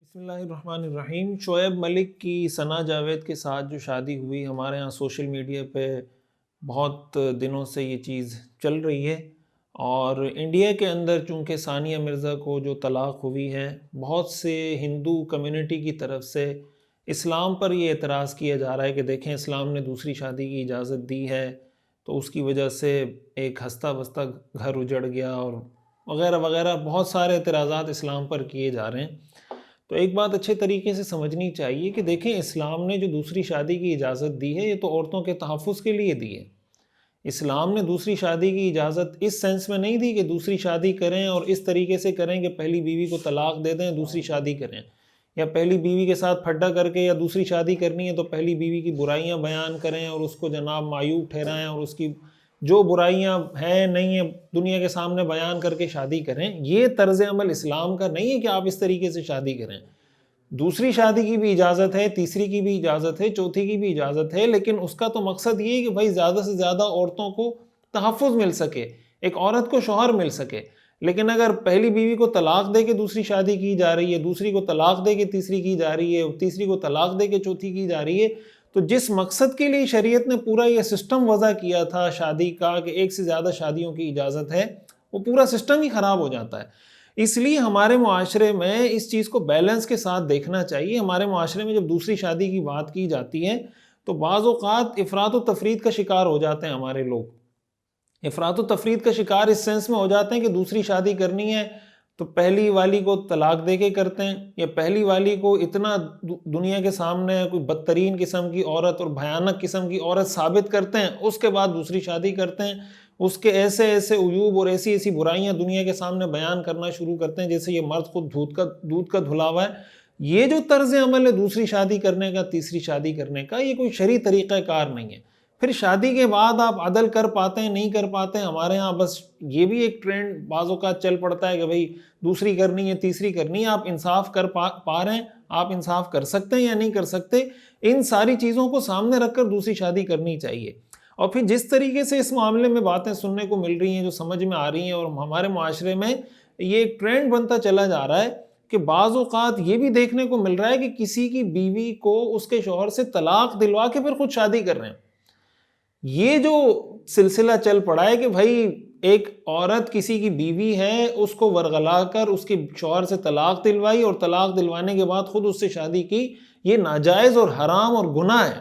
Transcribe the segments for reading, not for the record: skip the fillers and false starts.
بسم اللہ الرحمن الرحیم۔ شعیب ملک کی ثنا جاوید کے ساتھ جو شادی ہوئی، ہمارے ہاں سوشل میڈیا پہ بہت دنوں سے یہ چیز چل رہی ہے، اور انڈیا کے اندر چونکہ ثانیہ مرزا کو جو طلاق ہوئی ہے، بہت سے ہندو کمیونٹی کی طرف سے اسلام پر یہ اعتراض کیا جا رہا ہے کہ دیکھیں اسلام نے دوسری شادی کی اجازت دی ہے، تو اس کی وجہ سے ایک ہستہ بستہ گھر اجڑ گیا، اور وغیرہ وغیرہ بہت سارے اعتراضات اسلام پر کیے جا رہے ہیں۔ تو ایک بات اچھے طریقے سے سمجھنی چاہیے کہ دیکھیں اسلام نے جو دوسری شادی کی اجازت دی ہے، یہ تو عورتوں کے تحفظ کے لیے دی ہے۔ اسلام نے دوسری شادی کی اجازت اس سینس میں نہیں دی کہ دوسری شادی کریں اور اس طریقے سے کریں کہ پہلی بیوی کو طلاق دے دیں دوسری شادی کریں، یا پہلی بیوی کے ساتھ پھڈا کر کے یا دوسری شادی کرنی ہے تو پہلی بیوی کی برائیاں بیان کریں اور اس کو جناب معیوب ٹھہرائیں اور اس کی جو برائیاں ہیں نہیں ہیں دنیا کے سامنے بیان کر کے شادی کریں۔ یہ طرز عمل اسلام کا نہیں ہے کہ آپ اس طریقے سے شادی کریں۔ دوسری شادی کی بھی اجازت ہے، تیسری کی بھی اجازت ہے، چوتھی کی بھی اجازت ہے، لیکن اس کا تو مقصد یہ ہے کہ بھائی زیادہ سے زیادہ عورتوں کو تحفظ مل سکے، ایک عورت کو شوہر مل سکے۔ لیکن اگر پہلی بیوی کو طلاق دے کے دوسری شادی کی جا رہی ہے، دوسری کو طلاق دے کے تیسری کی جا رہی ہے، تیسری کو طلاق دے کے چوتھی کی جا رہی ہے، تو جس مقصد کے لیے شریعت نے پورا یہ سسٹم وضع کیا تھا شادی کا کہ ایک سے زیادہ شادیوں کی اجازت ہے، وہ پورا سسٹم ہی خراب ہو جاتا ہے۔ اس لیے ہمارے معاشرے میں اس چیز کو بیلنس کے ساتھ دیکھنا چاہیے۔ ہمارے معاشرے میں جب دوسری شادی کی بات کی جاتی ہے تو بعض اوقات افراط و تفریط کا شکار ہو جاتے ہیں ہمارے لوگ۔ افراط و تفریط کا شکار اس سینس میں ہو جاتے ہیں کہ دوسری شادی کرنی ہے تو پہلی والی کو طلاق دے کے کرتے ہیں، یا پہلی والی کو اتنا دنیا کے سامنے کوئی بدترین قسم کی عورت اور بھیانک قسم کی عورت ثابت کرتے ہیں، اس کے بعد دوسری شادی کرتے ہیں، اس کے ایسے ایسے عیوب اور ایسی ایسی برائیاں دنیا کے سامنے بیان کرنا شروع کرتے ہیں جیسے یہ مرد خود دودھ کا دھلا ہوا ہے۔ یہ جو طرز عمل ہے دوسری شادی کرنے کا، تیسری شادی کرنے کا، یہ کوئی شرعی طریقہ کار نہیں ہے۔ پھر شادی کے بعد آپ عدل کر پاتے ہیں نہیں کر پاتے ہیں، ہمارے ہاں بس یہ بھی ایک ٹرینڈ بعض اوقات چل پڑتا ہے کہ بھئی دوسری کرنی ہے تیسری کرنی ہے۔ آپ انصاف کر پا رہے ہیں، آپ انصاف کر سکتے ہیں یا نہیں کر سکتے، ان ساری چیزوں کو سامنے رکھ کر دوسری شادی کرنی چاہیے۔ اور پھر جس طریقے سے اس معاملے میں باتیں سننے کو مل رہی ہیں، جو سمجھ میں آ رہی ہیں، اور ہمارے معاشرے میں یہ ایک ٹرینڈ بنتا چلا جا رہا ہے کہ بعض اوقات یہ بھی دیکھنے کو مل رہا ہے کہ کسی کی بیوی کو اس کے شوہر سے طلاق دلوا کے پھر خود شادی کر رہے ہیں۔ یہ جو سلسلہ چل پڑا ہے کہ بھائی ایک عورت کسی کی بیوی ہے، اس کو ورغلا کر اس کے شوہر سے طلاق دلوائی اور طلاق دلوانے کے بعد خود اس سے شادی کی، یہ ناجائز اور حرام اور گناہ ہے۔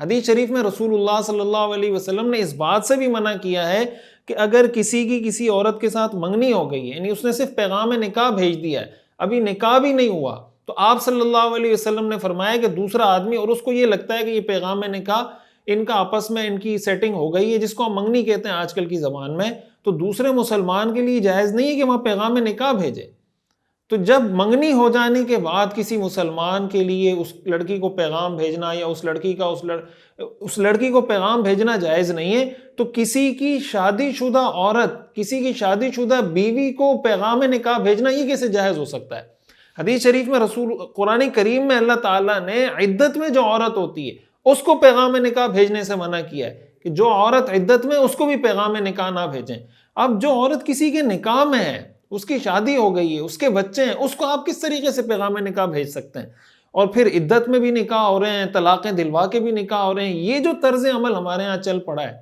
حدیث شریف میں رسول اللہ صلی اللہ علیہ وسلم نے اس بات سے بھی منع کیا ہے کہ اگر کسی کی کسی عورت کے ساتھ منگنی ہو گئی ہے، یعنی اس نے صرف پیغام نکاح بھیج دیا ہے، ابھی نکاح بھی نہیں ہوا، تو آپ صلی اللہ علیہ وسلم نے فرمایا کہ دوسرا آدمی اور اس کو یہ لگتا ہے کہ یہ پیغام نکاح ان کا آپس میں ان کی سیٹنگ ہو گئی ہے، جس کو ہم منگنی کہتے ہیں آج کل کی زبان میں، تو دوسرے مسلمان کے لیے جائز نہیں ہے کہ وہاں پیغام نکاح بھیجے۔ تو جب منگنی ہو جانے کے بعد کسی مسلمان کے لیے اس لڑکی کو پیغام بھیجنا یا اس لڑکی کا اس لڑکی کو پیغام بھیجنا جائز نہیں ہے، تو کسی کی شادی شدہ عورت، کسی کی شادی شدہ بیوی کو پیغام نکاح بھیجنا یہ کیسے جائز ہو سکتا ہے؟ حدیث شریف میں قرآن کریم میں اللہ تعالیٰ نے عدت میں جو عورت ہوتی ہے اس کو پیغام نکاح بھیجنے سے منع کیا ہے کہ جو عورت عدت میں اس کو بھی پیغام نکاح نہ بھیجیں۔ اب جو عورت کسی کے نکاح میں ہے، اس کی شادی ہو گئی ہے، اس کے بچے ہیں، اس کو آپ کس طریقے سے پیغام نکاح بھیج سکتے ہیں؟ اور پھر عدت میں بھی نکاح ہو رہے ہیں، طلاقیں دلوا کے بھی نکاح ہو رہے ہیں۔ یہ جو طرز عمل ہمارے ہاں چل پڑا ہے،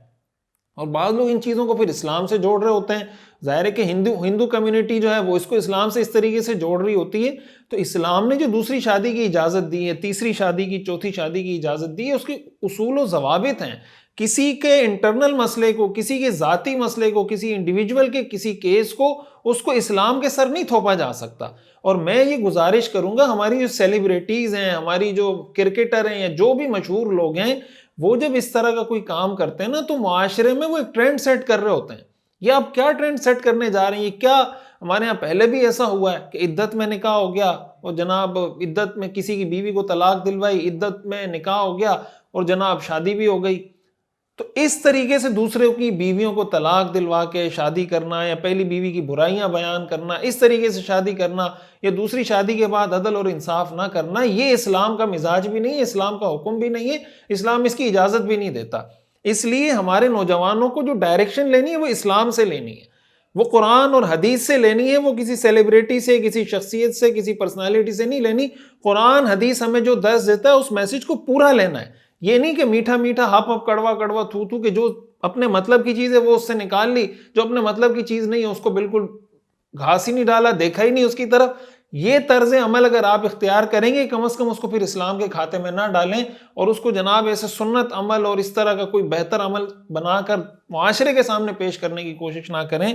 اور بعض لوگ ان چیزوں کو پھر اسلام سے جوڑ رہے ہوتے ہیں۔ ظاہر ہے کہ ہندو کمیونٹی جو ہے وہ اس کو اسلام سے اس طریقے سے جوڑ رہی ہوتی ہے۔ تو اسلام نے جو دوسری شادی کی اجازت دی ہے، تیسری شادی کی، چوتھی شادی کی اجازت دی ہے، اس کے اصول و ضوابط ہیں۔ کسی کے انٹرنل مسئلے کو، کسی کے ذاتی مسئلے کو، کسی انڈیویجول کے کسی کیس کو، اس کو اسلام کے سر نہیں تھوپا جا سکتا۔ اور میں یہ گزارش کروں گا، ہماری جو سیلیبریٹیز ہیں، ہماری جو کرکٹر ہیں یا جو بھی مشہور لوگ ہیں، وہ جب اس طرح کا کوئی کام کرتے ہیں نا تو معاشرے میں وہ ایک ٹرینڈ سیٹ کر رہے ہوتے ہیں۔ یہ آپ کیا ٹرینڈ سیٹ کرنے جا رہے ہیں؟ یہ کیا ہمارے ہاں پہلے بھی ایسا ہوا ہے کہ عدت میں نکاح ہو گیا اور جناب عدت میں کسی کی بیوی کو طلاق دلوائی، عدت میں نکاح ہو گیا اور جناب شادی بھی ہو گئی۔ تو اس طریقے سے دوسرے کی بیویوں کو طلاق دلوا کے شادی کرنا، یا پہلی بیوی کی برائیاں بیان کرنا، اس طریقے سے شادی کرنا، یا دوسری شادی کے بعد عدل اور انصاف نہ کرنا، یہ اسلام کا مزاج بھی نہیں ہے، اسلام کا حکم بھی نہیں ہے، اسلام اس کی اجازت بھی نہیں دیتا۔ اس لیے ہمارے نوجوانوں کو جو ڈائریکشن لینی ہے وہ اسلام سے لینی ہے۔ وہ قرآن اور حدیث سے لینی ہے، وہ کسی سیلیبریٹی سے، کسی شخصیت سے، کسی پرسنالٹی سے نہیں لینی۔ قرآن حدیث ہمیں جو درس دیتا ہے اس میسج کو پورا لینا ہے، یہ نہیں کہ میٹھا میٹھا ہپ ہپ کڑوا کڑوا تھو تھو، کہ جو اپنے مطلب کی چیز ہے وہ اس سے نکال لی، جو اپنے مطلب کی چیز نہیں ہے اس کو بالکل گھاس ہی نہیں ڈالا، دیکھا ہی نہیں اس کی طرف۔ یہ طرز عمل اگر آپ اختیار کریں گے، کم از کم اس کو پھر اسلام کے کھاتے میں نہ ڈالیں، اور اس کو جناب ایسے سنت عمل اور اس طرح کا کوئی بہتر عمل بنا کر معاشرے کے سامنے پیش کرنے کی کوشش نہ کریں۔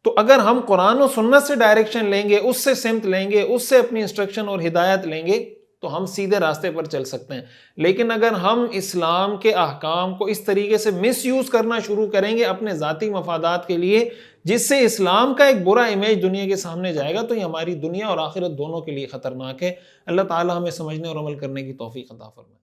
تو اگر ہم قرآن و سنت سے ڈائریکشن لیں گے، اس سے سمت لیں گے، اس سے اپنی انسٹرکشن اور ہدایت لیں گے، تو ہم سیدھے راستے پر چل سکتے ہیں۔ لیکن اگر ہم اسلام کے احکام کو اس طریقے سے مس یوز کرنا شروع کریں گے اپنے ذاتی مفادات کے لیے، جس سے اسلام کا ایک برا امیج دنیا کے سامنے جائے گا، تو یہ ہماری دنیا اور آخرت دونوں کے لیے خطرناک ہے۔ اللہ تعالی ہمیں سمجھنے اور عمل کرنے کی توفیق عطا فرمائے۔